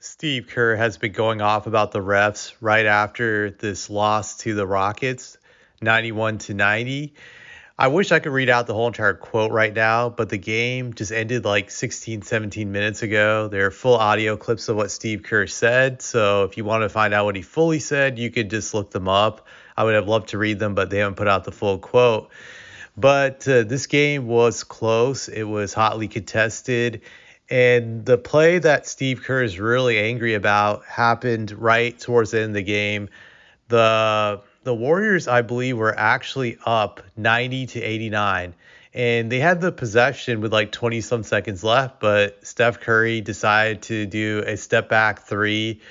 Steve Kerr has been going off about the refs right after this loss to the Rockets, 91-90. I wish I could read out the whole entire quote right now, but the game just ended like 16, 17 minutes ago. There are full audio clips of what Steve Kerr said. So if you want to find out what he fully said, you could just look them up. I would have loved to read them, but they haven't put out the full quote. But this game was close. It was hotly contested. And the play that Steve Kerr is really angry about happened right towards the end of the game. The Warriors, I believe, were actually up 90-89. And they had the possession with like 20 some seconds left, but Steph Curry decided to do a step back three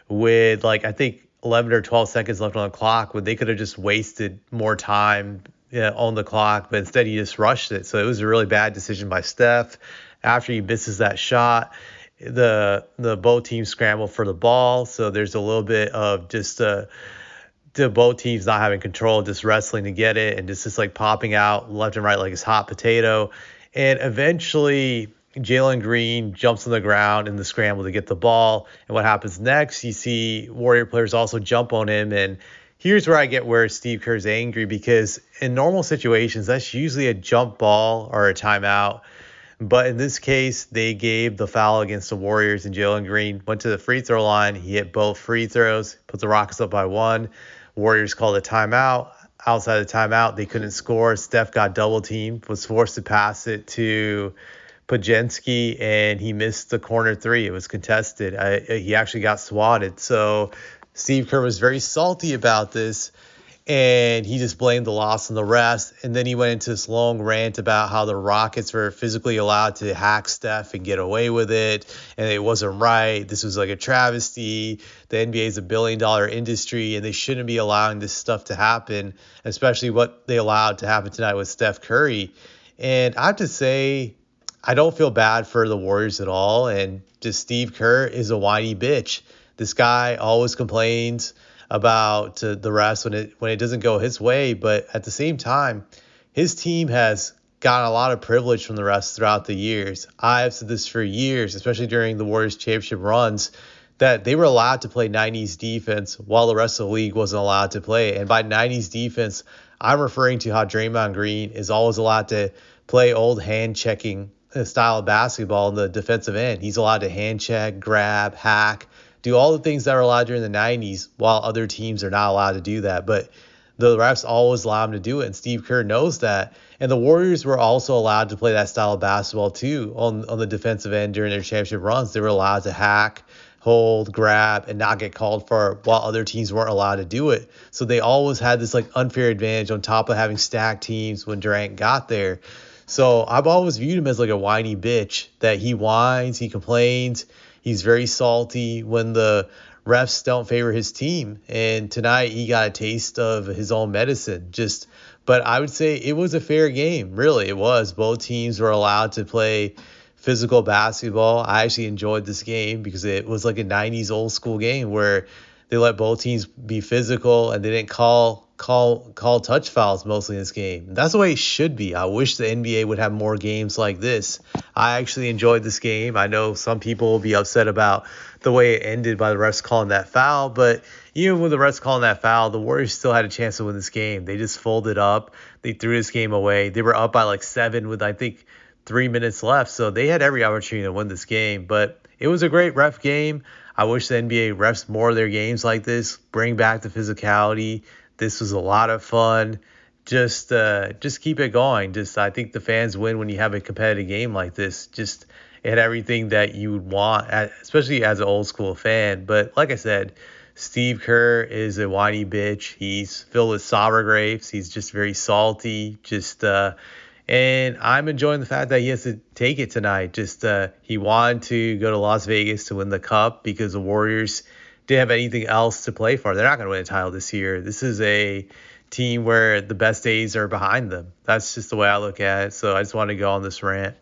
with like I think 11 or 12 seconds left on the clock when they could have just wasted more time, on the clock, but instead he just rushed it. So it was a really bad decision by Steph. After he misses that shot, the both teams scramble for the ball. So there's a little bit of just the both teams not having control, just wrestling to get it, and just like popping out left and right like it's hot potato. And eventually Jalen Green jumps on the ground in the scramble to get the ball. And what happens next, you see Warrior players also jump on him. And here's where I get where Steve Kerr's angry, because in normal situations, that's usually a jump ball or a timeout. But in this case, they gave the foul against the Warriors, and Jalen Green went to the free throw line. He hit both free throws, put the Rockets up by one. Warriors called a timeout. Outside the timeout, they couldn't score. Steph got double teamed, was forced to pass it to Pajensky, and he missed the corner three. It was contested. He actually got swatted. So Steve Kerr was very salty about this, and he just blamed the loss on the refs. And then he went into this long rant about how the Rockets were physically allowed to hack Steph and get away with it, and it wasn't right. This was like a travesty. The NBA is a billion-dollar industry, and they shouldn't be allowing this stuff to happen, especially what they allowed to happen tonight with Steph Curry. And I have to say, I don't feel bad for the Warriors at all. And just Steve Kerr is a whiny bitch. This guy always complains about the refs when it doesn't go his way, but at the same time, his team has gotten a lot of privilege from the refs throughout the years. I've said this for years, especially during the Warriors championship runs, that they were allowed to play 90s defense while the rest of the league wasn't allowed to play. And by 90s defense, I'm referring to how Draymond Green is always allowed to play old hand checking style of basketball in the defensive end. He's allowed to hand check, grab, hack, do all the things that were allowed during the 90s, while other teams are not allowed to do that. But the refs always allow him to do it, and Steve Kerr knows that. And the Warriors were also allowed to play that style of basketball too on the defensive end during their championship runs. They were allowed to hack, hold, grab, and not get called for it, while other teams weren't allowed to do it. So they always had this like unfair advantage on top of having stacked teams when Durant got there. So I've always viewed him as like a whiny bitch, that he whines, he complains, he's very salty when the refs don't favor his team. And tonight he got a taste of his own medicine. But I would say it was a fair game. Really, it was. Both teams were allowed to play physical basketball. I actually enjoyed this game because it was like a 90s old school game where they let both teams be physical and they didn't call touch fouls mostly in this game. That's the way it should be. I wish the NBA would have more games like this. I actually enjoyed this game. I know some people will be upset about the way it ended by the refs calling that foul, but even with the refs calling that foul, the Warriors still had a chance to win this game. They just folded up. They threw this game away. They were up by like 7 with I think 3 minutes left, so they had every opportunity to win this game. But it was a great ref game. I wish the NBA refs more of their games like this, bring back the physicality. This was a lot of fun. Just keep it going. I think the fans win when you have a competitive game like this. It had everything that you would want, especially as an old school fan. But like I said, Steve Kerr is a whiny bitch. He's filled with sour grapes. He's just very salty. And I'm enjoying the fact that he has to take it tonight. He wanted to go to Las Vegas to win the cup because the Warriors didn't have anything else to play for. They're not going to win a title this year. This is a team where the best days are behind them. That's just the way I look at it. So I just want to go on this rant.